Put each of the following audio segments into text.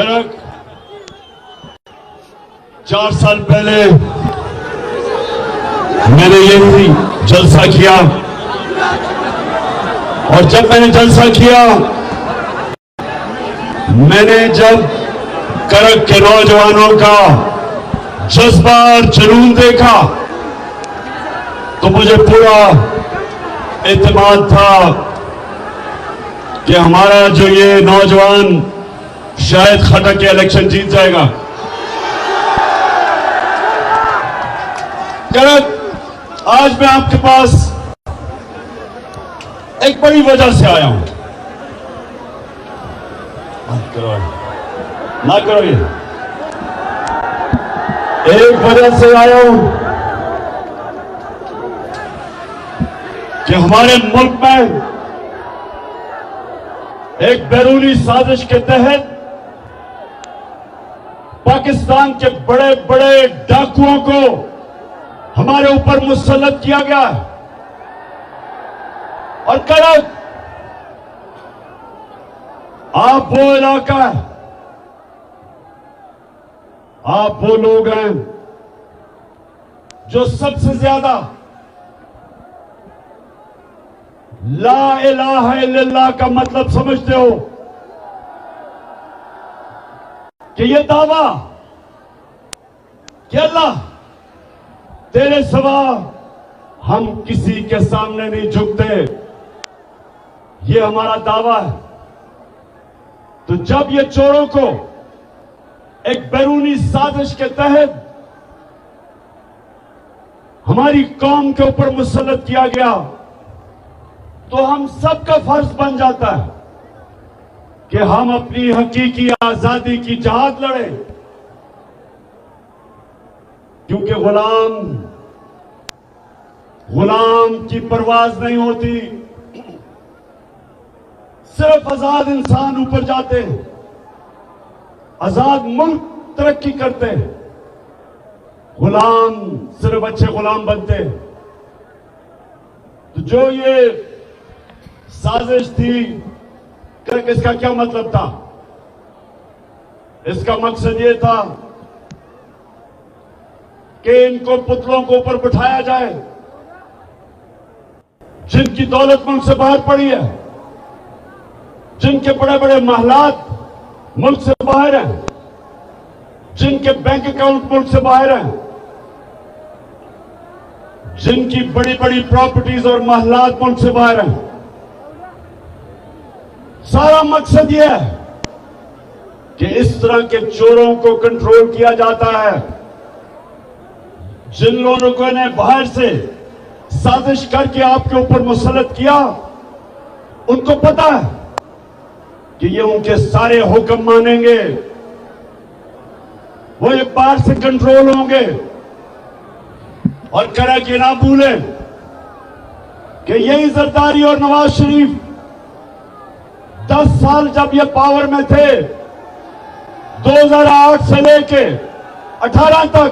कनक 4 साल पहले मैंने यही जलसा किया और जब मैंने जलसा किया, मैंने जब करक के नौजवानों का जज्बा और जुनून देखा तो मुझे पूरा एतमाद था कि हमारा जो ये नौजवान शायद खटक के इलेक्शन जीत जाएगा। करक, आज मैं आपके पास एक बड़ी वजह से आया हूं। ना करो ये। एक वजह से आया हूं कि हमारे मुल्क में एक बैरूनी साजिश के तहत पाकिस्तान के बड़े बड़े डाकुओं को हमारे ऊपर मुसल्लत किया गया है। और करक, आप वो इलाका है, आप वो लोग हैं जो सबसे ज्यादा ला इलाहा इल्लल्लाह का मतलब समझते हो कि ये दावा कि अल्लाह तेरे सिवा हम किसी के सामने नहीं झुकते, ये हमारा दावा है। तो जब ये चोरों को एक बैरूनी साजिश के तहत हमारी कौम के ऊपर मुसल्लत किया गया, तो हम सबका फर्ज बन जाता है कि हम अपनी हकीकी आजादी की जहाद लड़ें, क्योंकि गुलाम की परवाज नहीं होती, सिर्फ आजाद इंसान ऊपर जाते हैं, आजाद मुल्क तरक्की करते हैं, गुलाम सिर्फ अच्छे गुलाम बनते हैं। तो जो ये साजिश थी, इसका क्या मतलब था? इसका मकसद ये था कि इनको पुतलों को ऊपर बिठाया जाए जिनकी दौलत मुल्क से बाहर पड़ी है, जिनके बड़े बड़े महलात मुल्क से बाहर हैं, जिनके बैंक अकाउंट मुल्क से बाहर हैं, जिनकी बड़ी बड़ी प्रॉपर्टीज और महलात मुल्क से बाहर हैं। सारा मकसद यह है कि इस तरह के चोरों को कंट्रोल किया जाता है। जिन लोगों ने बाहर से साजिश करके आपके ऊपर मुसल्लत किया, उनको पता है कि ये उनके सारे हुक्म मानेंगे, वो ये बाहर से कंट्रोल होंगे। और करक ये ना भूलें कि यही जरदारी और नवाज शरीफ 10 साल जब ये पावर में थे, 2008 से लेके 18 तक,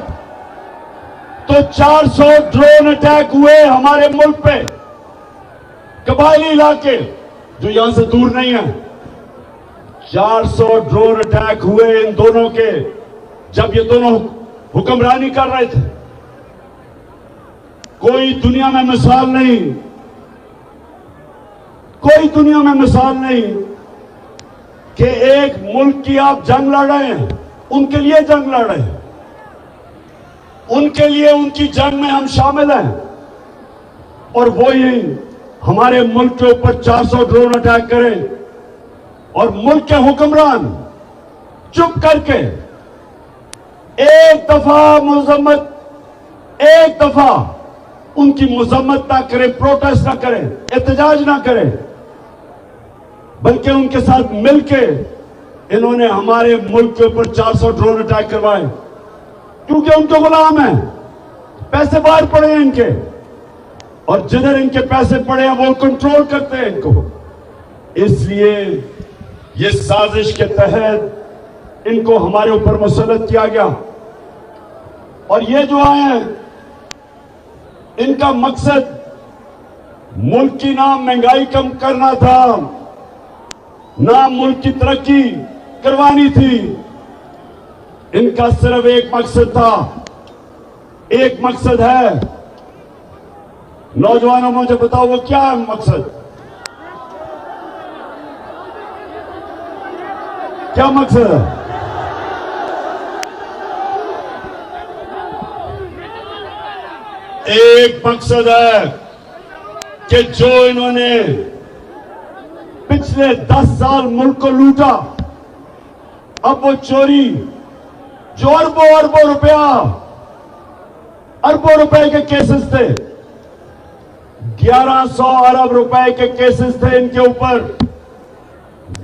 तो 400 ड्रोन अटैक हुए हमारे मुल्क पे, कबायली इलाके जो यहां से दूर नहीं है। 400 ड्रोन अटैक हुए इन दोनों के, जब ये दोनों हुक्मरानी कर रहे थे। कोई दुनिया में मिसाल नहीं, कोई दुनिया में मिसाल नहीं कि एक मुल्क की आप जंग लड़ रहे हैं, उनके लिए जंग लड़ रहे हैं, उनके लिए उनकी जंग में हम शामिल हैं, और वो ही हमारे मुल्क के ऊपर 400 ड्रोन अटैक करें और मुल्क के हुक्मरान चुप करके एक दफा उनकी मजम्मत ना करें, प्रोटेस्ट ना करें, एहतजाज ना करें, बल्कि उनके साथ मिलके इन्होंने हमारे मुल्क के ऊपर 400 ड्रोन अटैक करवाए, क्योंकि उनके गुलाम हैं, पैसे बाहर पड़े हैं इनके, और जिधर इनके पैसे पड़े हैं वो कंट्रोल करते हैं इनको। इसलिए ये साजिश के तहत इनको हमारे ऊपर मुसल्लत किया गया। और ये जो आए हैं, इनका मकसद मुल्क की ना महंगाई कम करना था, ना मुल्क की तरक्की, करवानी थी। इनका सिर्फ एक मकसद था, एक मकसद है। नौजवानों मुझे बताओ वो क्या है मकसद, क्या मकसद है? एक मकसद है कि जो इन्होंने पिछले 10 साल मुल्क को लूटा, अब वो चोरी जो अरबों रुपए के केसेस थे, 1100 अरब रुपए के केसेस थे इनके ऊपर,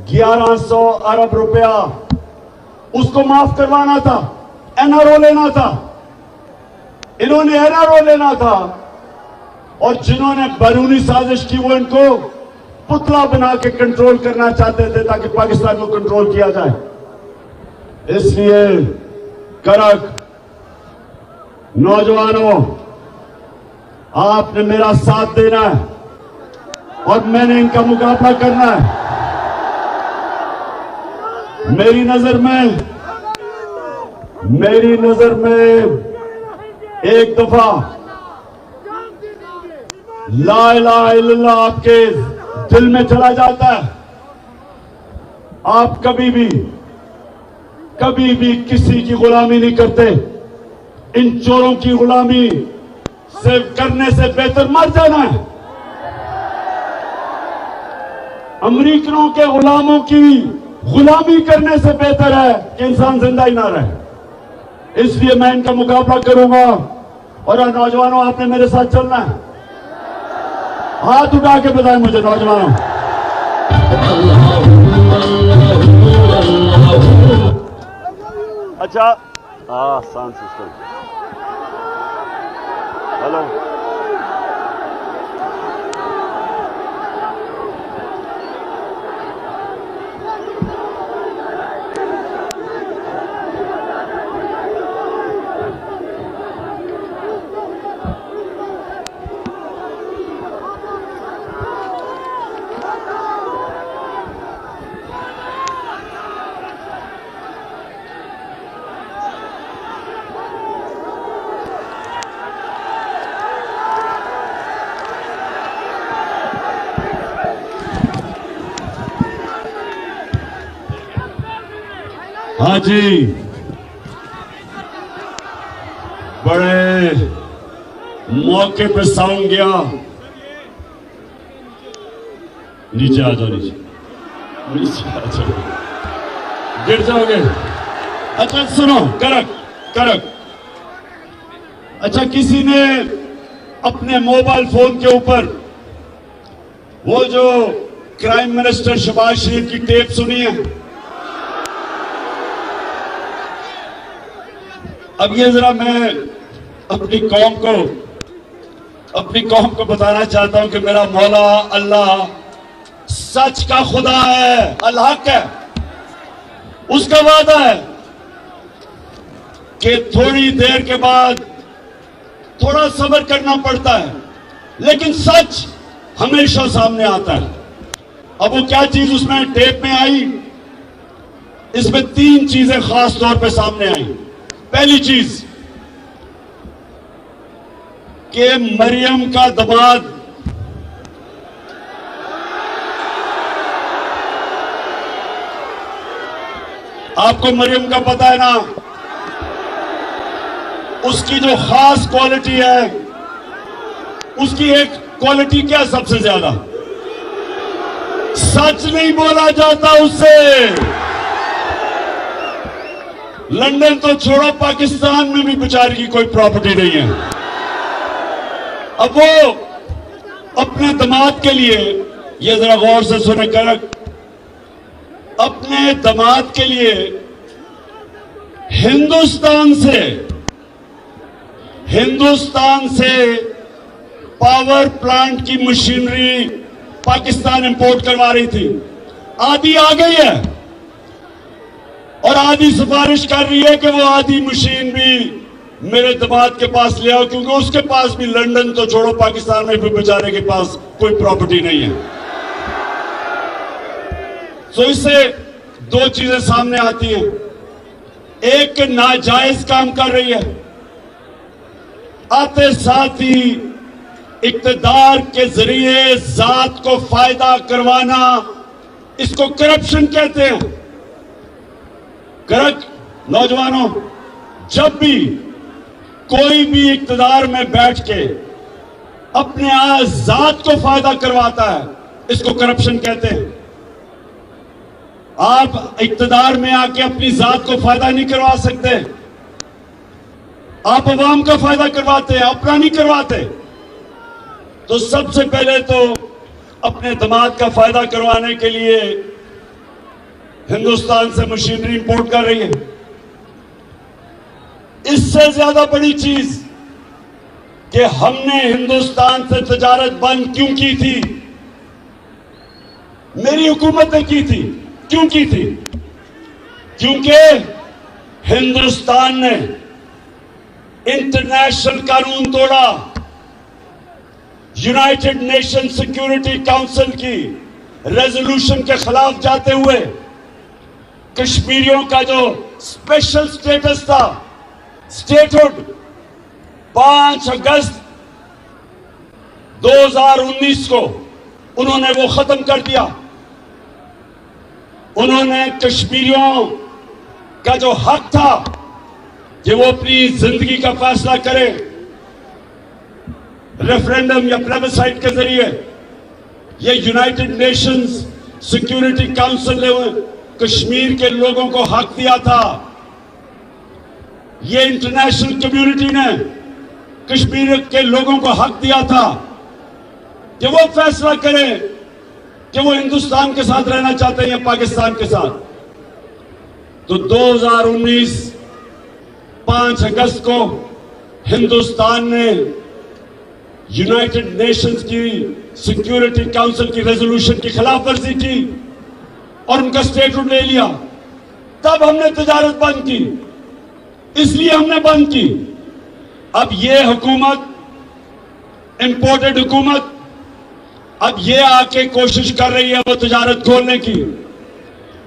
1100 अरब रुपया उसको माफ करवाना था, एनआरओ लेना था। इन्होंने एनआरओ लेना था और जिन्होंने बैरूनी साजिश की वो इनको पुतला बना के कंट्रोल करना चाहते थे ताकि पाकिस्तान को कंट्रोल किया जाए। इसलिए करक नौजवानों, आपने मेरा साथ देना है और मैंने इनका मुकाबला करना है। मेरी नजर में एक दफा ला इलाहा इल्लल्लाह आपके दिल में चला जाता है, आप कभी भी किसी की गुलामी नहीं करते। इन चोरों की गुलामी से करने से बेहतर मर जाना है। अमेरिकनों के गुलामों की गुलामी करने से बेहतर है कि इंसान जिंदा ही ना रहे। इसलिए मैं इनका मुकाबला करूंगा। और नौजवानों, आपने मेरे साथ चलना है। हाथ उठा के बताएं मुझे नौजवानों। अच्छा, साउंड सिस्टम, हेलो। हाँ जी, बड़े मौके पे साउंड गया। नीचे आ जाओ, नीचे आ जाओ, गिर जाओगे। अच्छा सुनो, करक। अच्छा, किसी ने अपने मोबाइल फोन के ऊपर वो जो क्राइम मिनिस्टर शहबाज शरीफ की टेप सुनी है? अब ये जरा मैं अपनी कौम को बताना चाहता हूं कि मेरा मौला अल्लाह सच का खुदा है, अल हक है। उसका वादा है कि थोड़ी देर के बाद थोड़ा सब्र करना पड़ता है, लेकिन सच हमेशा सामने आता है। अब वो क्या चीज उसमें टेप में आई, इसमें 3 चीजें खास तौर पे सामने आई। पहली चीज कि मरियम का दामाद आपको मरियम का पता है ना, उसकी जो खास क्वालिटी है, उसकी एक क्वालिटी क्या, सबसे ज्यादा सच नहीं बोला जाता उससे। लंदन तो छोड़ो, पाकिस्तान में भी बेचारी की कोई प्रॉपर्टी नहीं है। अब वो अपने दामाद के लिए, ये जरा गौर से सुने करक, अपने दामाद के लिए हिंदुस्तान से पावर प्लांट की मशीनरी पाकिस्तान इंपोर्ट करवा रही थी। आधी आ गई है और आधी सिफारिश कर रही है कि वो आधी मशीन भी मेरे दामाद के पास ले आओ, क्योंकि उसके पास भी लंदन तो छोड़ो, पाकिस्तान में भी बेचारे के पास कोई प्रॉपर्टी नहीं है। तो इससे दो चीजें सामने आती हैं। एक नाजायज काम कर रही है, आते साथ ही इक्तदार के जरिए जात को फायदा करवाना, इसको करप्शन कहते हैं। नौजवानों, जब भी कोई भी इक्तदार में बैठ के अपने जात को फायदा करवाता है, इसको करप्शन कहते हैं। आप इक्तदार में आके अपनी जात को फायदा नहीं करवा सकते, आप अवाम का फायदा करवाते हैं, अपना नहीं करवाते। तो सबसे पहले तो अपने दामाद का फायदा करवाने के लिए हिंदुस्तान से मशीनरी इंपोर्ट कर रही है। इससे ज्यादा बड़ी चीज कि हमने हिंदुस्तान से तजारत बंद क्यों की थी? मेरी हुकूमत ने की थी। क्यों की थी? क्योंकि हिंदुस्तान ने इंटरनेशनल कानून तोड़ा, यूनाइटेड नेशन सिक्योरिटी काउंसिल की रेजोल्यूशन के खिलाफ जाते हुए कश्मीरियों का जो स्पेशल स्टेटस था, स्टेटहुड, 5 अगस्त 2019 को उन्होंने वो खत्म कर दिया। उन्होंने कश्मीरियों का जो हक था कि वो अपनी जिंदगी का फैसला करें, रेफरेंडम या प्लेबिसाइट के जरिए, ये यूनाइटेड नेशंस सिक्योरिटी काउंसिल ने कश्मीर के लोगों को हक दिया था। ये इंटरनेशनल कम्युनिटी ने कश्मीर के लोगों को हक दिया था कि वो फैसला करें कि वो हिंदुस्तान के साथ रहना चाहते हैं या पाकिस्तान के साथ। तो 2019 5 अगस्त को हिंदुस्तान ने यूनाइटेड नेशंस की सिक्योरिटी काउंसिल की रेजोल्यूशन की खिलाफ वर्जी की और उनका स्टेटहुड ले लिया। तब हमने तजारत बंद की, इसलिए हमने बंद की। अब ये हुकूमत, इंपोर्टेड हुकूमत, अब ये आके कोशिश कर रही है वो तजारत खोलने की,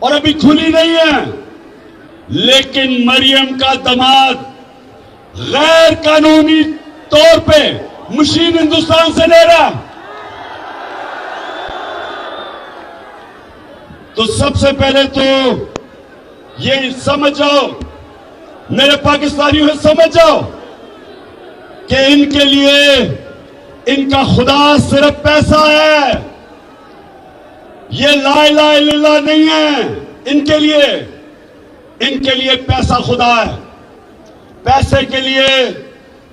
और अभी खुली नहीं है। लेकिन मरियम का दामाद गैर कानूनी तौर पे मशीन हिंदुस्तान से ले रहा। तो सबसे पहले तो ये समझ जाओ, मेरे पाकिस्तानियों समझ जाओ कि इनके लिए इनका खुदा सिर्फ पैसा है, ये ला इलाहा इल्लल्लाह नहीं है। इनके लिए पैसा खुदा है। पैसे के लिए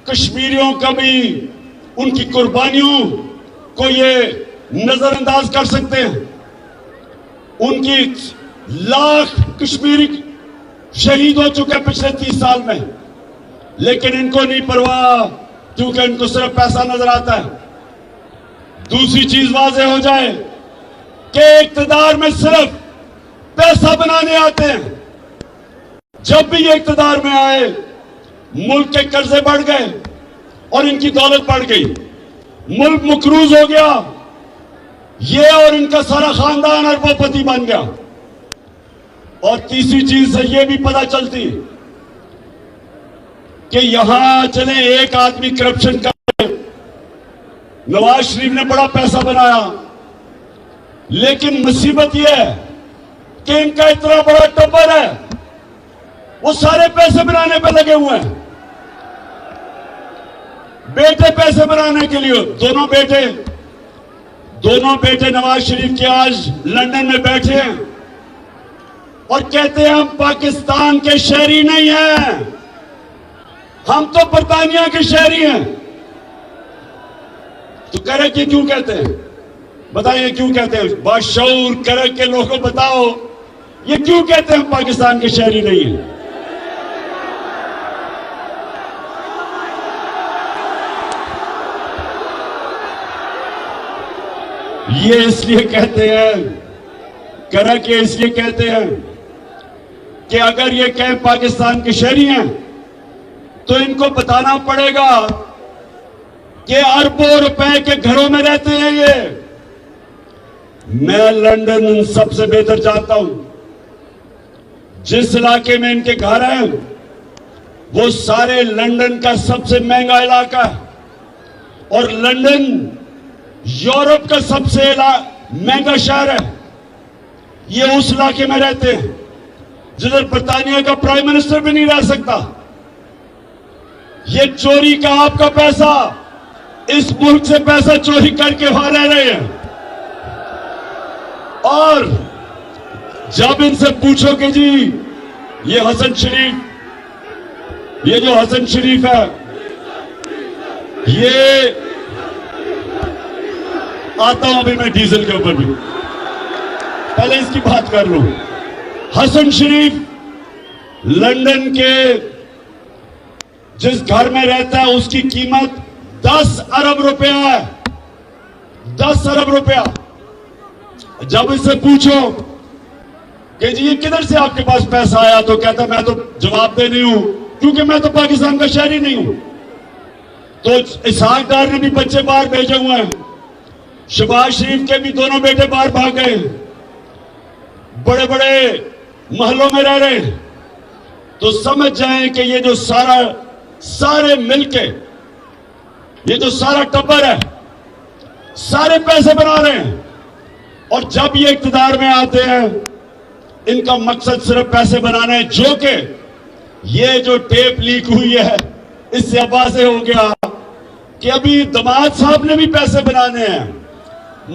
कश्मीरियों का भी उनकी कुर्बानियों को ये नजरअंदाज कर सकते हैं। उनकी लाख कश्मीरी शहीद हो चुके पिछले 30 साल में, लेकिन इनको नहीं परवाह, क्योंकि इनको सिर्फ पैसा नजर आता है। दूसरी चीज वाज़ेह हो जाए कि इक्तदार में सिर्फ पैसा बनाने आते हैं। जब भी ये इक्तदार में आए, मुल्क के कर्जे बढ़ गए और इनकी दौलत बढ़ गई, मुल्क मकरूज हो गया, ये और इनका सारा खानदान अरबोपति बन गया। और तीसरी चीज से ये भी पता चलती कि यहां चले एक आदमी करप्शन कर, नवाज शरीफ ने बड़ा पैसा बनाया, लेकिन मुसीबत यह है कि इनका इतना बड़ा टब्बर है, वो सारे पैसे बनाने पे लगे हुए हैं। बेटे पैसे बनाने के लिए, दोनों बेटे नवाज शरीफ के आज लंदन में बैठे हैं और कहते हैं हम पाकिस्तान के शहरी नहीं हैं, हम तो बरतानिया के शहरी हैं। तो करे कि क्यों कहते हैं? बताइए क्यों कहते हैं? बाशऊर करे के लोगों बताओ, ये क्यों कहते हैं हम पाकिस्तान के शहरी नहीं हैं? ये इसलिए कहते हैं, करा के इसलिए कहते हैं कि अगर ये कहें पाकिस्तान के शहरी हैं तो इनको बताना पड़ेगा कि अरबों रुपए के घरों में रहते हैं ये। मैं लंदन सबसे बेहतर जानता हूं, जिस इलाके में इनके घर हैं वो सारे लंदन का सबसे महंगा इलाका है, और लंदन यूरोप का सबसे महंगा शहर है। ये उस इलाके में रहते हैं जिधर ब्रिटानिया का प्राइम मिनिस्टर भी नहीं रह सकता। ये चोरी का आपका पैसा, इस मुल्क से पैसा चोरी करके वहां रह रहे हैं। और जब इनसे पूछो कि जी ये हसन शरीफ, ये जो हसन शरीफ है, ये आता हूं अभी मैं डीजल के ऊपर भी, पहले इसकी बात कर लूं। हसन शरीफ लंदन के जिस घर में रहता है उसकी कीमत 10 अरब रुपया है, 10 अरब रुपया। जब इससे पूछो कि जी ये किधर से आपके पास पैसा आया, तो कहता मैं तो जवाब दे नहीं हूं क्योंकि मैं तो पाकिस्तान का शहरी नहीं हूं। तो इसहाक डार ने भी बच्चे बाहर भेजे हुए हैं, शहबाज शरीफ के भी दोनों बेटे बाहर भाग गए, बड़े बड़े महलों में रह रहे हैं। तो समझ जाएं कि ये जो सारे मिलके, ये जो सारा टब्बर है, सारे पैसे बना रहे हैं। और जब ये इक्तिदार में आते हैं इनका मकसद सिर्फ पैसे बनाना है। जो कि ये जो टेप लीक हुई है इससे अब वाज़ेह हो गया कि अभी दामाद साहब ने भी पैसे बनाने हैं।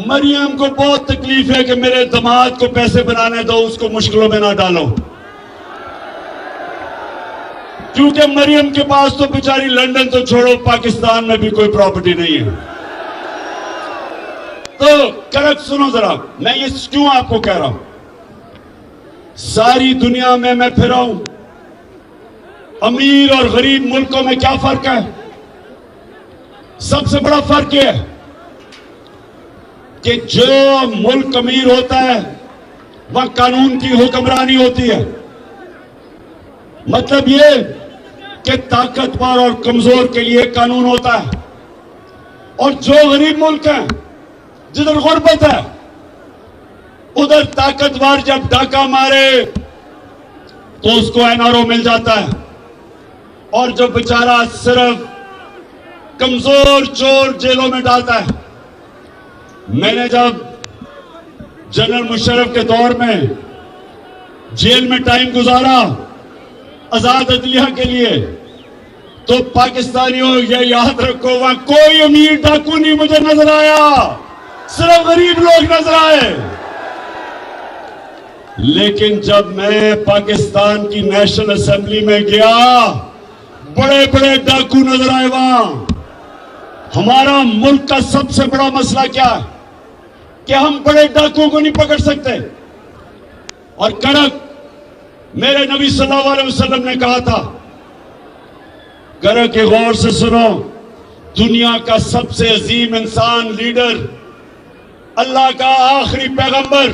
मरियम को बहुत तकलीफ है कि मेरे दामाद को पैसे बनाने दो, उसको मुश्किलों में ना डालो, क्योंकि मरियम के पास तो बेचारी लंदन तो छोड़ो पाकिस्तान में भी कोई प्रॉपर्टी नहीं है। तो करेक्ट सुनो जरा, मैं ये क्यों आपको कह रहा हूं। सारी दुनिया में मैं फिरा हूं, अमीर और गरीब मुल्कों में क्या फर्क है? सबसे बड़ा फर्क यह है कि जो मुल्क अमीर होता है वह कानून की हुक्मरानी होती है। मतलब ये कि ताकतवर और कमजोर के लिए कानून होता है, और जो गरीब मुल्क है जिधर गुर्बत है उधर ताकतवर जब डाका मारे तो उसको एनआरओ मिल जाता है, और जो बेचारा सिर्फ कमजोर चोर जेलों में डालता है। मैंने जब जनरल मुशर्रफ के दौर में जेल में टाइम गुजारा आजाद अदलिया के लिए, तो पाकिस्तानियों ये याद रखो वहां कोई अमीर डाकू नहीं मुझे नजर आया, सिर्फ गरीब लोग नजर आए। लेकिन जब मैं पाकिस्तान की नेशनल असेंबली में गया बड़े बड़े डाकू नजर आए वहां। हमारा मुल्क का सबसे बड़ा मसला क्या है कि हम बड़े डाकुओं को नहीं पकड़ सकते। और कड़क मेरे नबी सल्लल्लाहु अलैहि वसल्लम ने कहा था, कड़क गौर से सुनो, दुनिया का सबसे अजीम इंसान, लीडर, अल्लाह का आखिरी पैगंबर,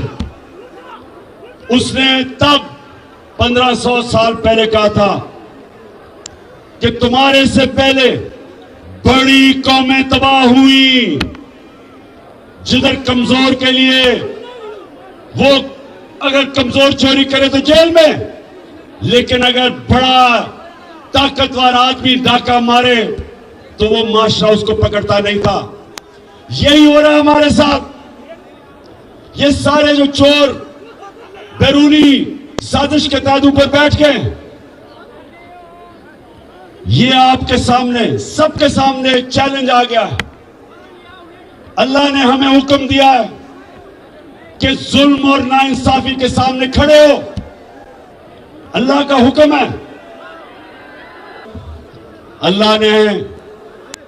उसने तब 1500 साल पहले कहा था कि तुम्हारे से पहले बड़ी कौमें तबाह हुई जिधर कमजोर के लिए, वो अगर कमजोर चोरी करे तो जेल में, लेकिन अगर बड़ा ताकतवर आदमी डाका मारे तो वो माशरा उसको पकड़ता नहीं था। यही हो रहा है हमारे साथ। ये सारे जो चोर बैरूनी साजिश के तहत ऊपर बैठ गए, ये आपके सामने, सबके सामने चैलेंज आ गया है। अल्लाह ने हमें हुक्म दिया है कि जुल्म और नाइंसाफी के सामने खड़े हो, अल्लाह का हुक्म है। अल्लाह ने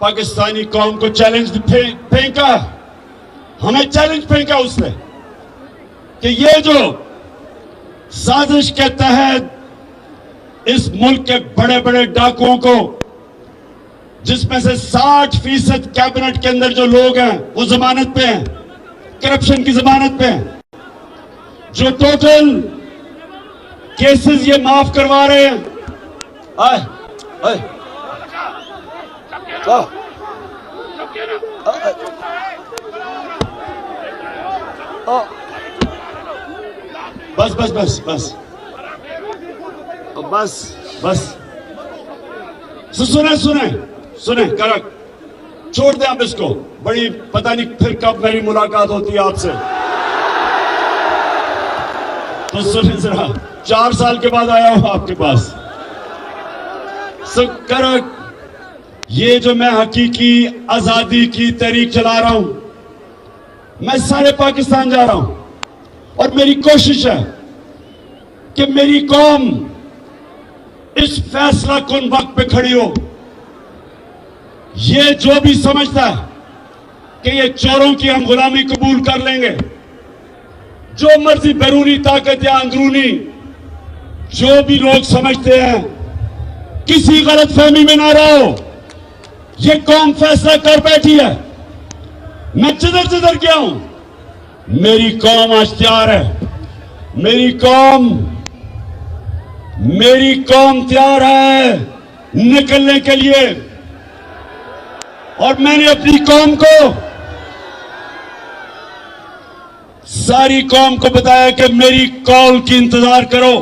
पाकिस्तानी कौम को चैलेंज फेंका, हमें चैलेंज फेंका उसने कि ये जो साजिश के तहत इस मुल्क के बड़े बड़े डाकुओं को, जिसमें से 60% कैबिनेट के अंदर जो लोग हैं वो जमानत पे हैं, करप्शन की जमानत पे हैं, जो टोटल केसेस ये माफ करवा रहे हैं। आए, आए, बस बस बस बस बस बस सुने सुने सुने करक छोड़ दे आप इसको। बड़ी पता नहीं फिर कब मेरी मुलाकात होती है आपसे। तो सुने जरा, 4 साल के बाद आया हूं आपके पास। करक ये जो मैं हकीकी आजादी की तहरीक चला रहा हूं, मैं सारे पाकिस्तान जा रहा हूं और मेरी कोशिश है कि मेरी कौम इस फैसला कुन वक्त पे खड़ी हो। ये जो भी समझता है कि ये चोरों की हम गुलामी कबूल कर लेंगे, जो मर्जी बैरूनी ताकत या अंदरूनी जो भी लोग समझते हैं, किसी गलत फहमी में ना रहो। ये कौम फैसला कर बैठी है। मैं जिधर जिधर गया हूं मेरी कौम आज तैयार है। मेरी कौम तैयार है निकलने के लिए। और मैंने अपनी कौम को, सारी कौम को बताया कि मेरी कॉल की इंतजार करो।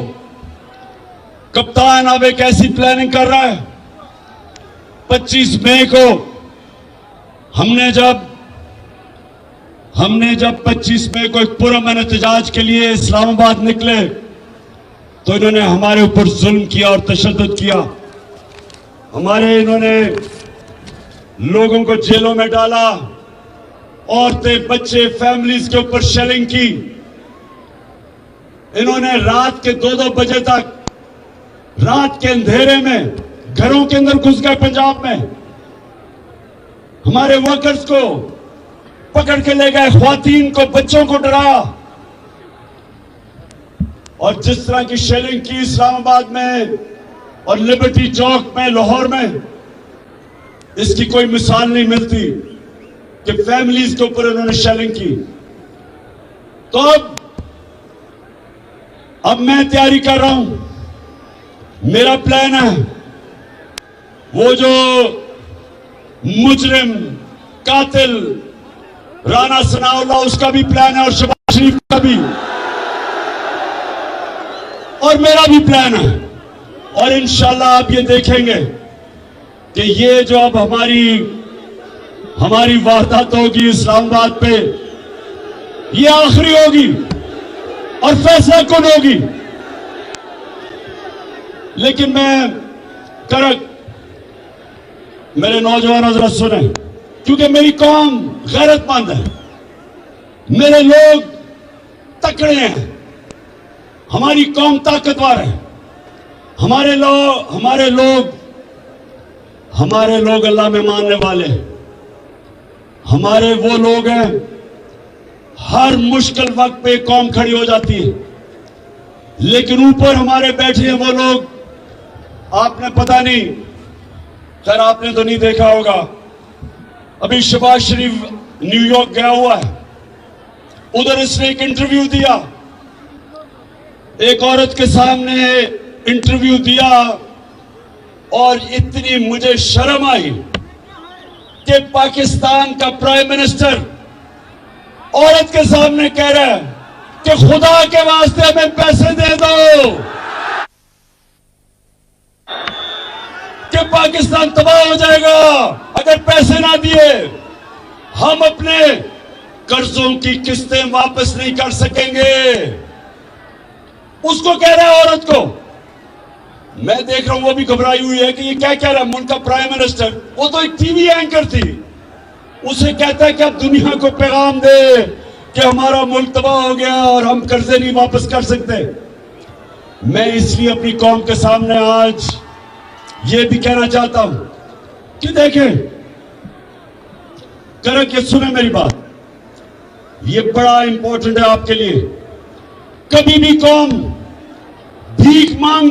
कप्तान अब एक ऐसी प्लानिंग कर रहा है। 25 मई को हमने जब 25 मई को एक पुरअमन एहतजाज के लिए इस्लामाबाद निकले तो इन्होंने हमारे ऊपर जुल्म किया और तशद्दुद किया। इन्होंने लोगों को जेलों में डाला, औरतें, बच्चे, फैमिलीज के ऊपर शेलिंग की। इन्होंने रात के 2-2 बजे तक, रात के अंधेरे में घरों के अंदर घुस गए पंजाब में। हमारे वर्कर्स को पकड़ के ले गए, ख्वातीन को, बच्चों को डराया। और जिस तरह की शेलिंग की इस्लामाबाद में और लिबर्टी चौक में, लाहौर में, इसकी कोई मिसाल नहीं मिलती कि फैमिलीज के ऊपर उन्होंने शेलिंग की। तो अब मैं तैयारी कर रहा हूं। मेरा प्लान है, वो जो मुजरिम कातिल राना सनाउल्लाह, उसका भी प्लान है और शहबाज शरीफ का भी, और मेरा भी प्लान है। और इंशाल्लाह आप ये देखेंगे कि ये जो अब हमारी वारदात होगी इस्लामाबाद पे, ये आखिरी होगी और फैसला कौन होगी। लेकिन मैं करक, मेरे नौजवानों जरा सुने, क्योंकि मेरी कौम गैरतमंद है, मेरे लोग तकड़े हैं, हमारी कौम ताकतवर है। हमारे लोग अल्लाह में मानने वाले हैं। हमारे वो लोग हैं, हर मुश्किल वक्त पे कौम खड़ी हो जाती है। लेकिन ऊपर हमारे बैठे हैं वो लोग, आपने पता नहीं, खैर आपने तो नहीं देखा होगा, अभी शहबाज शरीफ न्यूयॉर्क गया हुआ है, उधर इसने एक इंटरव्यू दिया, एक औरत के सामने इंटरव्यू दिया, और इतनी मुझे शर्म आई कि पाकिस्तान का प्राइम मिनिस्टर औरत के सामने कह रहा है कि खुदा के वास्ते हमें पैसे दे दो कि पाकिस्तान तबाह हो जाएगा अगर पैसे ना दिए। हम अपने कर्जों की किस्तें वापस नहीं कर सकेंगे, उसको कह रहा है औरत को। मैं देख रहा हूं वो भी घबराई हुई है कि ये क्या कह रहा है। मुल्क का प्राइम मिनिस्टर, वो तो एक टीवी एंकर थी, उसे कहता है कि आप दुनिया को पैगाम दे कि हमारा मुल्क तबाह हो गया और हम कर्जे नहीं वापस कर सकते। मैं इसलिए अपनी कौम के सामने आज ये भी कहना चाहता हूं कि देखें, करक ये सुने मेरी बात, ये बड़ा इंपॉर्टेंट है आपके लिए। कभी भी कौम भीख मांग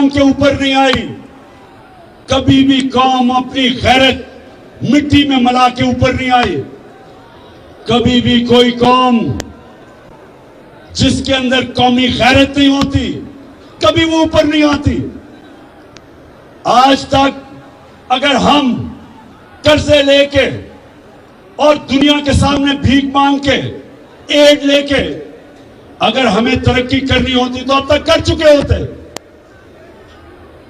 के ऊपर नहीं आई। कभी भी कौम अपनी गैरत मिट्टी में मिला के ऊपर नहीं आई। कभी भी कोई कौम जिसके अंदर कौमी गैरत नहीं होती, कभी वो ऊपर नहीं आती। आज तक अगर हम कर्जे लेके और दुनिया के सामने भीख मांग के, एड लेके अगर हमें तरक्की करनी होती तो अब तक कर चुके होते।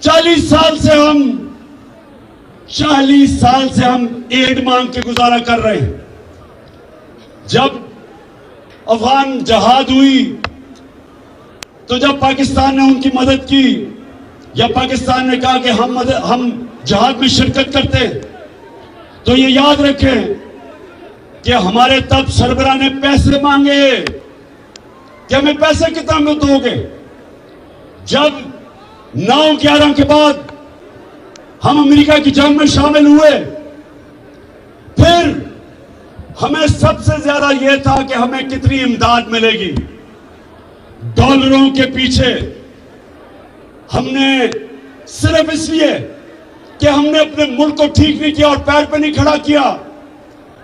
40 साल से हम एड मांग के गुजारा कर रहे हैं। जब अफगान जहाद हुई तो जब पाकिस्तान ने उनकी मदद की या पाकिस्तान ने कहा कि हम जहाद में शिरकत करते हैं, तो ये याद रखें कि हमारे तब सरबराह ने पैसे मांगे कि हमें पैसे कितना में दोगे। जब 9/11 के बाद हम अमेरिका की जंग में शामिल हुए, फिर हमें सबसे ज्यादा यह था कि हमें कितनी इमदाद मिलेगी। डॉलरों के पीछे हमने सिर्फ इसलिए कि हमने अपने मुल्क को ठीक नहीं किया और पैर पर नहीं खड़ा किया,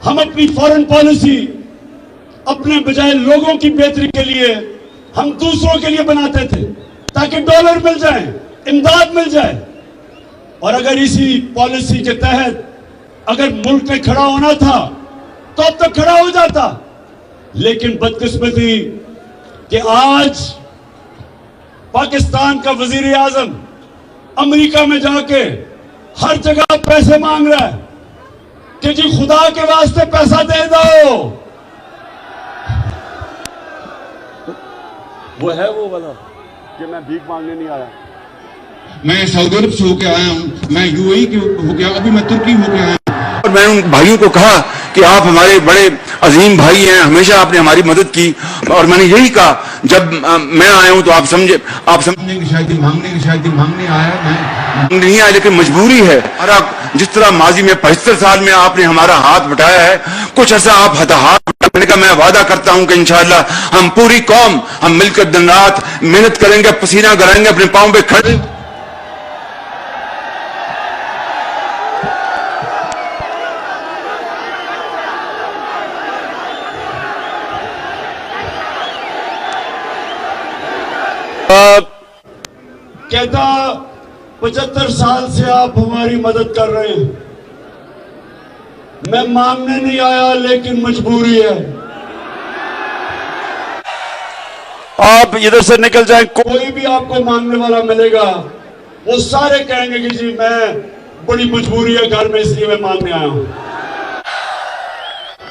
हम अपनी फॉरेन पॉलिसी अपने बजाय लोगों की बेहतरी के लिए हम दूसरों के लिए बनाते थे ताकि डॉलर मिल जाए, इमदाद मिल जाए। और अगर इसी पॉलिसी के तहत अगर मुल्क में खड़ा होना था तो अब तक खड़ा हो जाता। लेकिन बदकिस्मती कि आज पाकिस्तान का वजीर आजम अमेरिका में जाके हर जगह पैसे मांग रहा है कि जी खुदा के वास्ते पैसा दे दो। वो है वो वाला कि मैं भीख मांगने नहीं आया। मैं सऊदी अरब से होके आया हूँ, मैं यूएई के होके, अभी मैं तुर्की होके आया हूँ। और मैंने उन भाइयों को कहा कि आप हमारे बड़े अजीम भाई हैं, हमेशा आपने हमारी मदद की। और मैंने यही कहा जब मैं आया हूं तो आप समझे मांगने आया, मैं नहीं आया, लेकिन मजबूरी है। और जिस तरह माजी में 75 साल में आपने हमारा हाथ बटाया है, कुछ ऐसा आप हाथ बटाने का मैं वादा करता हूं कि इंशाअल्लाह हम पूरी कौम हम मिलकर दिन रात मेहनत करेंगे, पसीना गड़ाएंगे, अपने पांव पे खड़े। कहता 75 साल से आप हमारी मदद कर रहे हैं, मैं मांगने नहीं आया लेकिन मजबूरी है। आप इधर से निकल जाए, कोई भी आपको मांगने वाला मिलेगा वो सारे कहेंगे कि जी मैं बड़ी मजबूरी है घर में इसलिए मैं मांगने आया हूं।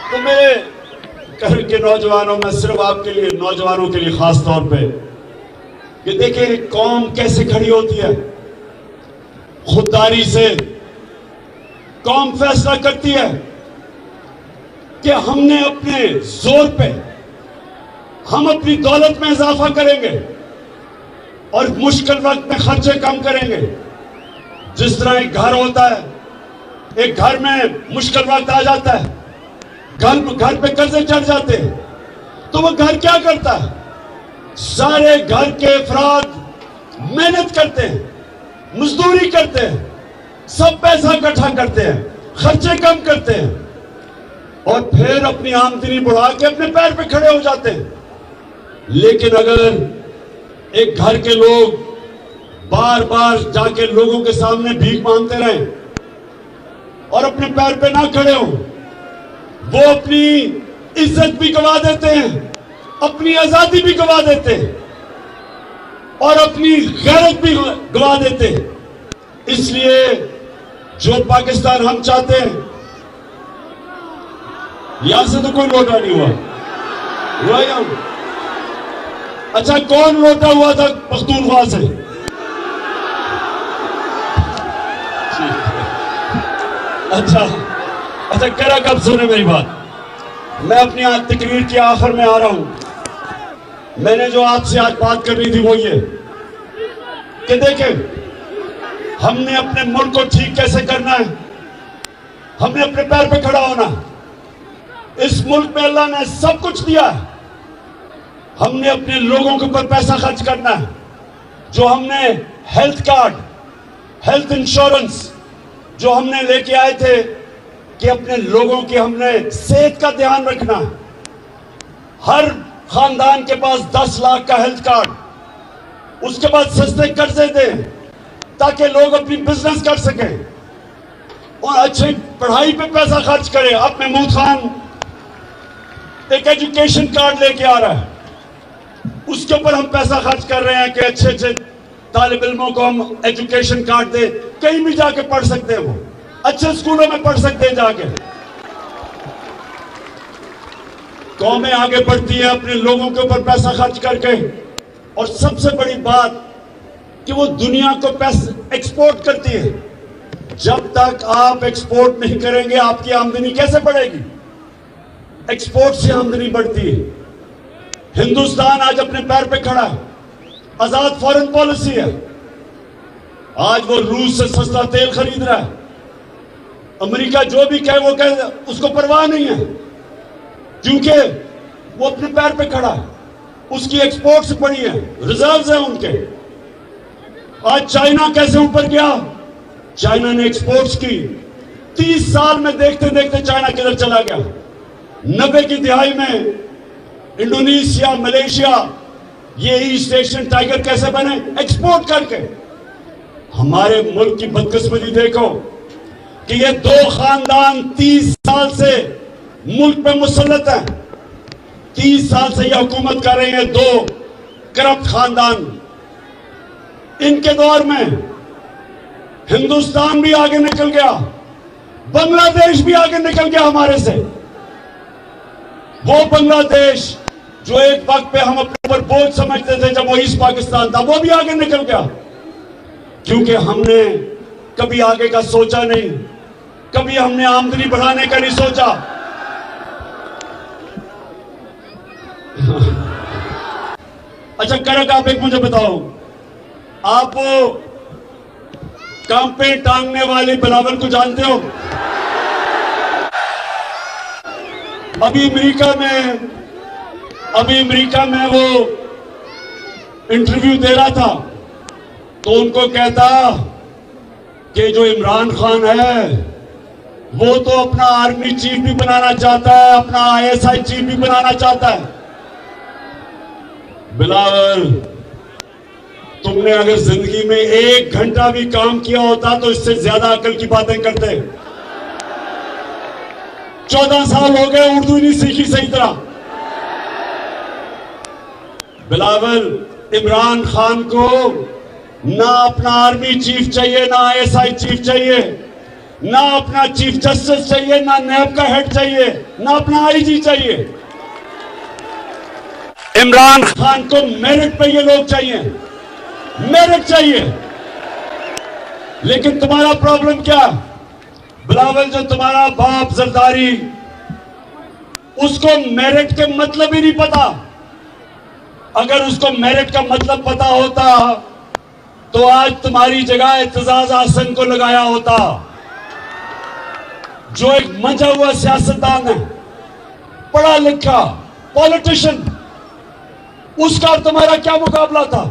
तो मेरे घर के नौजवानों में सिर्फ आपके लिए, नौजवानों के लिए खास तौर पे कि देखिए कौम कैसे खड़ी होती है। खुददारी से कौम फैसला करती है कि हमने अपने जोर पे हम अपनी दौलत में इजाफा करेंगे और मुश्किल वक्त में खर्चे कम करेंगे। जिस तरह एक घर होता है, एक घर में मुश्किल वक्त आ जाता है, घर पे कर्जे चढ़ जाते हैं, तो वो घर क्या करता है, सारे घर के अफराद मेहनत करते हैं, मजदूरी करते हैं, सब पैसा इकट्ठा करते हैं, खर्चे कम करते हैं और फिर अपनी आमदनी बढ़ा के अपने पैर पे खड़े हो जाते हैं। लेकिन अगर एक घर के लोग बार बार जाके लोगों के सामने भीख मांगते रहें और अपने पैर पे ना खड़े हो, वो अपनी इज्जत भी गवा देते हैं, अपनी आजादी भी गवा देते हैं और अपनी गैरत भी गवा देते हैं। इसलिए जो पाकिस्तान हम चाहते हैं, यहां से तो कोई लौटा नहीं हुआ या? अच्छा, कौन लौटा हुआ था पख्तूनख्वा से? अच्छा करा कब सुने मेरी बात। मैं अपनी आज तकरीर के आखिर में आ रहा हूं। मैंने जो आपसे आज बात करनी थी वो ये कि देखें हमने अपने मुल्क को ठीक कैसे करना है, हमने अपने पैर पे खड़ा होना। इस मुल्क में अल्लाह ने सब कुछ दिया है, हमने अपने लोगों के ऊपर पैसा खर्च करना है। जो हमने हेल्थ कार्ड, हेल्थ इंश्योरेंस जो हमने लेके आए थे कि अपने लोगों की हमने सेहत का ध्यान रखना है। हर खानदान के पास 10 लाख का हेल्थ कार्ड, उसके बाद सस्ते कर्जे दें ताकि लोग अपनी बिजनेस कर सकें और अच्छी पढ़ाई पे पैसा खर्च करें। अब महमूद खान एक एजुकेशन कार्ड लेके आ रहा है, उसके ऊपर हम पैसा खर्च कर रहे हैं कि अच्छे अच्छे तालिब इल्मों को हम एजुकेशन कार्ड दे, कहीं भी जाके पढ़ सकते हैं, वो अच्छे स्कूलों में पढ़ सकते हैं जाके। कौमें आगे बढ़ती है अपने लोगों के ऊपर पैसा खर्च करके, और सबसे बड़ी बात कि वो दुनिया को पैसा एक्सपोर्ट करती है। जब तक आप एक्सपोर्ट नहीं करेंगे आपकी आमदनी कैसे बढ़ेगी? एक्सपोर्ट से आमदनी बढ़ती है। हिंदुस्तान आज अपने पैर पे खड़ा है, आजाद फॉरेन पॉलिसी है। आज वो रूस से सस्ता तेल खरीद रहा है, अमेरिका जो भी कहे वो कहे, उसको परवाह नहीं है, क्योंकि वो अपने पैर पे खड़ा है, उसकी एक्सपोर्ट्स बड़ी है, रिजर्व्स हैं उनके। आज चाइना कैसे ऊपर गया? चाइना ने एक्सपोर्ट्स की, 30 साल में देखते देखते चाइना किधर चला गया। 90 की दिहाई में इंडोनेशिया, मलेशिया, ये ईस्ट एशियन टाइगर कैसे बने? एक्सपोर्ट करके। हमारे मुल्क की बदकिस्मती देखो कि ये दो खानदान 30 साल से मुल्क पे मुसल्लत है, 30 साल से ये हुकूमत कर रहे हैं, दो करप्ट खानदान। इनके दौर में हिंदुस्तान भी आगे निकल गया, बांग्लादेश भी आगे निकल गया हमारे से। वो बांग्लादेश जो एक वक्त पे हम अपने ऊपर बोझ समझते थे जब वो ईस्ट पाकिस्तान था, वो भी आगे निकल गया, क्योंकि हमने कभी आगे का सोचा नहीं, कभी हमने आमदनी बढ़ाने का नहीं सोचा। अच्छा करक, आप एक मुझे बताओ, आप वो काम पे टांगने वाले बिलावल को जानते हो? अभी अमेरिका में वो इंटरव्यू दे रहा था, तो उनको कहता कि जो इमरान खान है वो तो अपना आर्मी चीफ भी बनाना चाहता है, अपना ISI चीफ भी बनाना चाहता है। बिलावल, तुमने अगर जिंदगी में 1 घंटा भी काम किया होता तो इससे ज्यादा अकल की बातें करते। 14 साल हो गए उर्दू नहीं सीखी सही तरह। बिलावल, इमरान खान को ना अपना आर्मी चीफ चाहिए, ना ISI चीफ चाहिए, ना अपना चीफ जस्टिस चाहिए, ना नैब का हेड चाहिए, ना अपना IG चाहिए। इमरान खान को मेरिट पे ये लोग चाहिए, मेरिट चाहिए। लेकिन तुम्हारा प्रॉब्लम क्या? बिलावल, जो तुम्हारा बाप जरदारी, उसको मेरिट के मतलब ही नहीं पता। अगर उसको मेरिट का मतलब पता होता तो आज तुम्हारी जगह एतजाज आसन को लगाया होता, जो एक मंचा हुआ सियासतदान है, पढ़ा लिखा पॉलिटिशियन। उसका और तुम्हारा क्या मुकाबला था?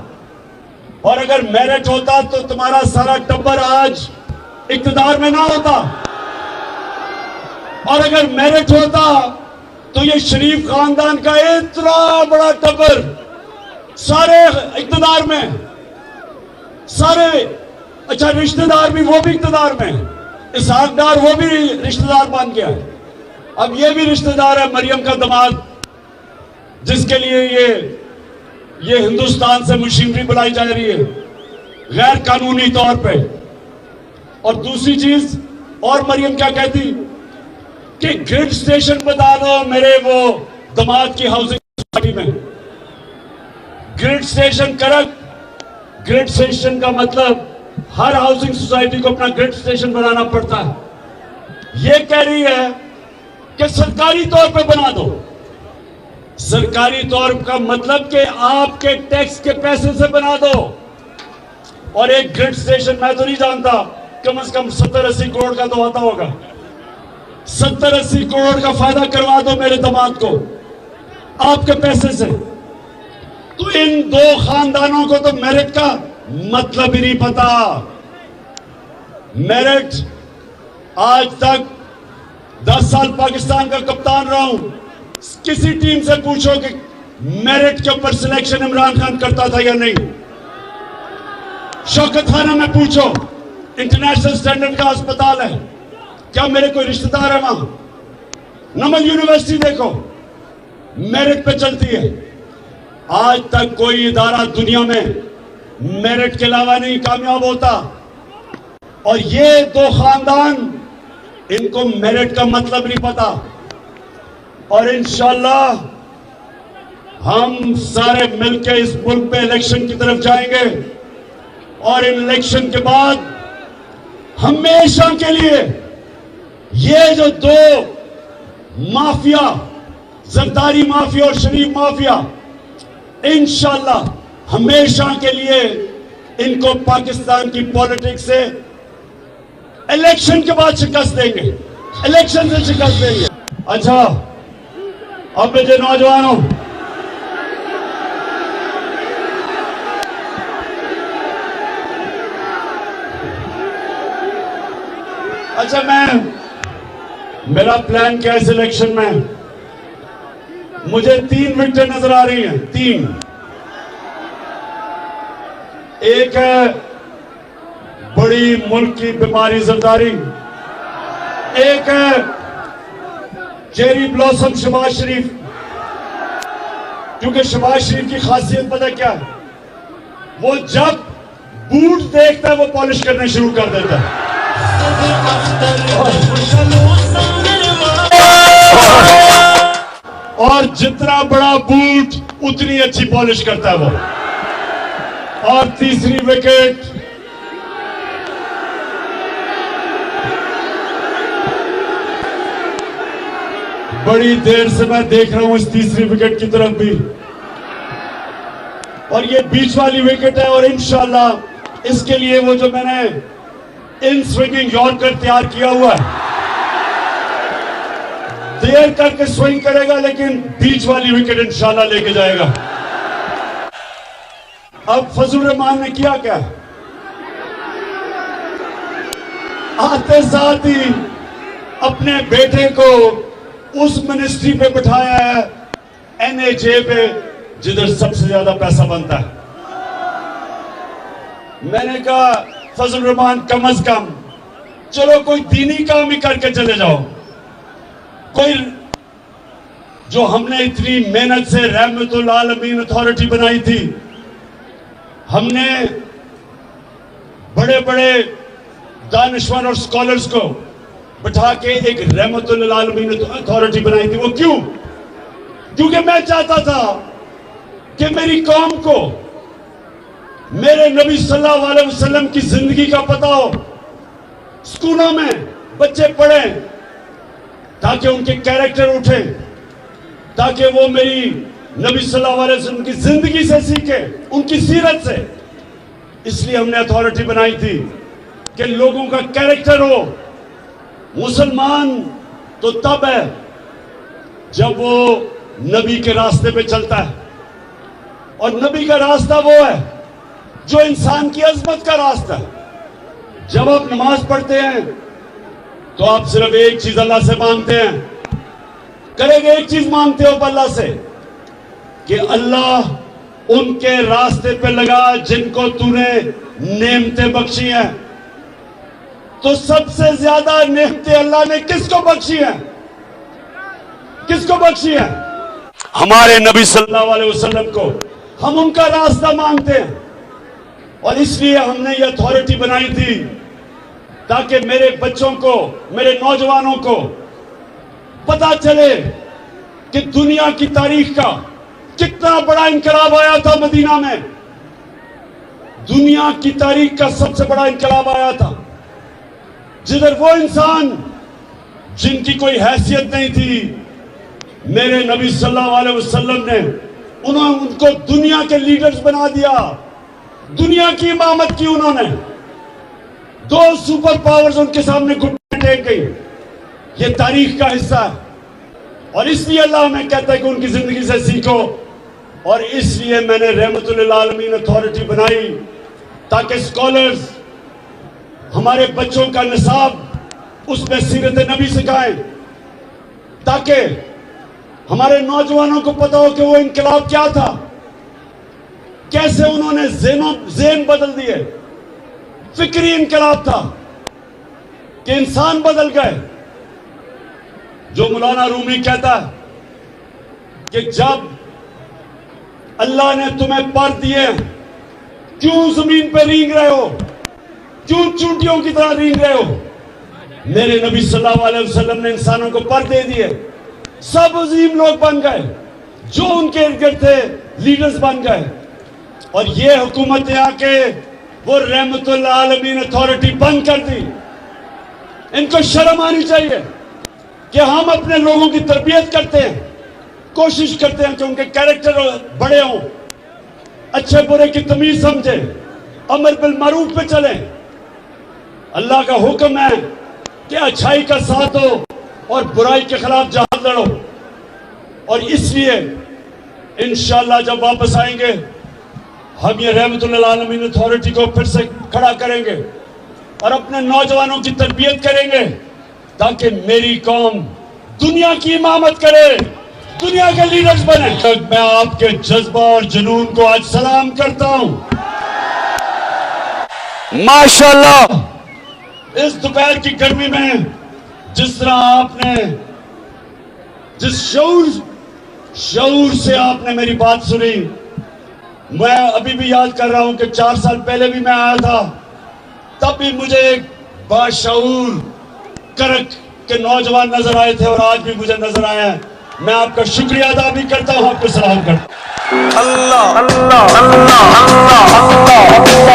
और अगर मेरिट होता तो तुम्हारा सारा टब्बर आज इक्तदार में ना होता, और अगर मेरिट होता तो ये शरीफ खानदान का इतना बड़ा टब्बर सारे इक्तदार में, सारे अच्छा रिश्तेदार भी, वो भी इक्तदार में, इसहाक डार वो भी रिश्तेदार बन गया है। अब ये भी रिश्तेदार है, मरियम का दामाद, जिसके लिए ये हिंदुस्तान से मशीनरी बुलाई जा रही है गैर कानूनी तौर पे। और दूसरी चीज, और मरियम क्या कहती कि ग्रिड स्टेशन बता दो मेरे वो दामाद की हाउसिंग सोसाइटी में। ग्रिड स्टेशन करक, ग्रिड स्टेशन का मतलब हर हाउसिंग सोसाइटी को अपना ग्रिड स्टेशन बनाना पड़ता है। ये कह रही है कि सरकारी तौर पे बना दो। सरकारी तौर का मतलब कि आपके टैक्स के पैसे से बना दो। और एक ग्रिड स्टेशन मैं तो नहीं जानता, कम से कम 70-80 करोड़ का तो आता होगा। 70-80 करोड़ का फायदा करवा दो मेरे दामाद को आपके पैसे से। तो इन दो खानदानों को तो मेरिट का मतलब ही नहीं पता। मेरिट, आज तक 10 साल पाकिस्तान का कप्तान रहा हूं, किसी टीम से पूछो कि मेरिट के ऊपर सिलेक्शन इमरान खान करता था या नहीं। शौकत खाना में पूछो, इंटरनेशनल स्टैंडर्ड का अस्पताल है, क्या मेरे कोई रिश्तेदार है वहां? नमल यूनिवर्सिटी देखो, मेरिट पे चलती है। आज तक कोई इदारा दुनिया में मेरिट के अलावा नहीं कामयाब होता, और ये दो खानदान, इनको मेरिट का मतलब नहीं पता। और इंशाअल्लाह हम सारे मिलकर इस मुल्क में इलेक्शन की तरफ जाएंगे, और इन इलेक्शन के बाद हमेशा के लिए ये जो दो माफिया, जरदारी माफिया और शरीफ माफिया, इंशाअल्लाह हमेशा के लिए इनको पाकिस्तान की पॉलिटिक्स से इलेक्शन के बाद शिकस्त देंगे, इलेक्शन से शिकस्त देंगे। अच्छा, अब मेरे नौजवानों, अच्छा मेरा प्लान क्या है इस इलेक्शन में? मुझे 3 विकेटें नजर आ रही हैं, 3। एक है बड़ी मुल्क की बीमारी जरदारी, एक है चेरी ब्लॉसम शहबाज शरीफ, क्योंकि शहबाज शरीफ की खासियत पता क्या है? वो जब बूट देखता है वो पॉलिश करना शुरू कर देता है। और जितना बड़ा बूट उतनी अच्छी पॉलिश करता है वो। और तीसरी विकेट बड़ी देर से मैं देख रहा हूं इस तीसरी विकेट की तरफ भी, और ये बीच वाली विकेट है। और इंशाअल्लाह इसके लिए वो जो मैंने इन स्विंगिंग यॉर्कर तैयार किया हुआ है, देर करके स्विंग करेगा, लेकिन बीच वाली विकेट इंशाअल्लाह लेके जाएगा। अब फजल रहमान ने किया क्या? आते साथ ही अपने बेटे को उस मिनिस्ट्री पे बिठाया है, NHA पे, जिधर सबसे ज्यादा पैसा बनता है। मैंने कहा फजल रहमान, कम अज कम चलो कोई दीनी काम ही करके चले जाओ। कोई जो हमने इतनी मेहनत से रहमतुल आलमीन अथॉरिटी बनाई थी, हमने बड़े बड़े दानिशवर और स्कॉलर्स को बिठा के एक रहमतुल आलमीन अथॉरिटी बनाई थी। वो क्यों? क्योंकि मैं चाहता था कि मेरी कौम को मेरे नबी सल्लल्लाहु अलैहि वसल्लम की जिंदगी का पता हो, स्कूलों में बच्चे पढ़ें ताकि उनके कैरेक्टर उठे, ताकि वो मेरी नबी सल्लल्लाहु अलैहि वसल्लम की जिंदगी से सीखे, उनकी सीरत से। इसलिए हमने अथॉरिटी बनाई थी कि लोगों का कैरेक्टर हो। मुसलमान तो तब है जब वो नबी के रास्ते पे चलता है, और नबी का रास्ता वो है जो इंसान की अजमत का रास्ता है। जब आप नमाज पढ़ते हैं तो आप सिर्फ एक चीज अल्लाह से मांगते हैं, करेंगे एक चीज मांगते हो अल्लाह से कि अल्लाह उनके रास्ते पे लगा जिनको तूने नेमतें बख्शी हैं। तो सबसे ज्यादा नेमतें अल्लाह ने किसको बख्शी हैं? किसको बख्शी हैं? हमारे नबी सल्लल्लाहु अलैहि वसल्लम को। हम उनका रास्ता मांगते हैं, और इसलिए हमने ये अथॉरिटी बनाई थी ताकि मेरे बच्चों को, मेरे नौजवानों को पता चले कि दुनिया की तारीख का कितना बड़ा इनकलाब आया था मदीना में। दुनिया की तारीख का सबसे बड़ा इनकलाब आया था, जिधर वो इंसान जिनकी कोई हैसियत नहीं थी, मेरे नबी सल्लल्लाहु अलैहि वसल्लम ने उनको दुनिया के लीडर्स बना दिया, दुनिया की इमामत की उन्होंने। 2 सुपर पावर्स उनके सामने घुटने टेक गई। ये तारीख का हिस्सा है, और इसलिए अल्लाह हमें कहता है कि उनकी जिंदगी से सीखो। और इसलिए मैंने रहमतुल आलमीन अथॉरिटी बनाई ताकि स्कॉलर्स हमारे बच्चों का निसाब उसमें सीरत नबी सिखाएं, ताकि हमारे नौजवानों को पता हो कि वो इनकलाब क्या था, कैसे उन्होंने ज़ेन बदल दिए। फिक्री इनकलाब था कि इंसान बदल गए। जो मौलाना रूमी कहता है कि जब अल्लाह ने तुम्हें पर दिए, क्यों जमीन पे रींग रहे हो, क्यों चूंटियों की तरह रींग रहे हो? मेरे नबी सल्लल्लाहु अलैहि वसल्लम ने इंसानों को पर दे दिए, सब अजीम लोग बन गए, जो उनके इर्द गिर्द थे लीडर्स बन गए। और ये हुकूमत आके वो रहमतुल आलमीन अथॉरिटी बंद कर दी। इनको शर्म आनी चाहिए कि हम अपने लोगों की तरबियत करते हैं, कोशिश करते हैं कि उनके कैरेक्टर बड़े हों, अच्छे बुरे की तमीज समझे, अमर बिल मारूफ पे चले। अल्लाह का हुक्म है कि अच्छाई का साथ हो और बुराई के खिलाफ जहाद लड़ो। और इसलिए इंशाअल्लाह जब वापस आएंगे हम ये रहमतुल आलमीन अथॉरिटी को फिर से खड़ा करेंगे और अपने नौजवानों की तरबियत करेंगे, ताकि मेरी कौम दुनिया की इमामत करे, दुनिया के लीडर्स बने। मैं आपके जज्बा और जुनून को आज सलाम करता हूं। माशाअल्लाह, इस दोपहर की गर्मी में जिस तरह आपने, जिस शऊर से आपने मेरी बात सुनी, मैं अभी भी याद कर रहा हूं कि 4 साल पहले भी मैं आया था, तब भी मुझे एक बाशऊर करक के नौजवान नजर आए थे और आज भी मुझे नजर आया है। मैं आपका शुक्रिया अदा भी करता हूं, आपको सलाम करता हूं। अल्लाह अल्लाह अल्लाह अल्लाह अल्लाह।